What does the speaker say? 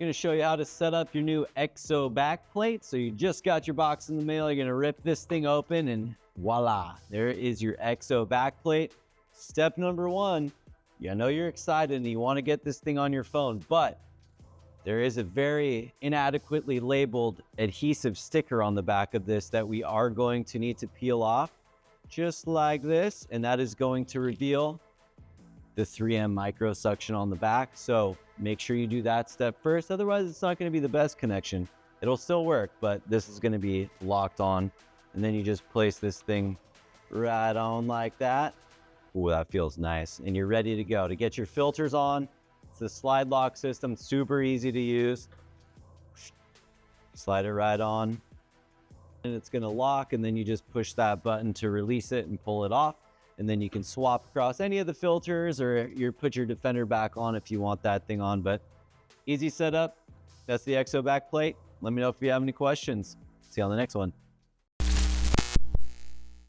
Going to show you how to set up your new EXO backplate. So you just got your box in the mail. You're going to rip this thing open and voila, there is your EXO backplate. Step number one, I know you're excited and you want to get this thing on your phone, but there is a very inadequately labeled adhesive sticker on the back of this that we are going to need to peel off just like this. And that is going to reveal the 3M micro suction on the back. So make sure you do that step first. Otherwise, it's not going to be the best connection. It'll still work, but this is going to be locked on. And then you just place this thing right on like that. Ooh, that feels nice. And you're ready to go. To get your filters on, it's a slide lock system, super easy to use. Slide it right on. And it's going to lock, and then you just push that button to release it and pull it off. And then you can swap across any of the filters, or you put your Defender back on if you want that thing on. But easy setup. That's the EXO backplate. Let me know if you have any questions. See you on the next one.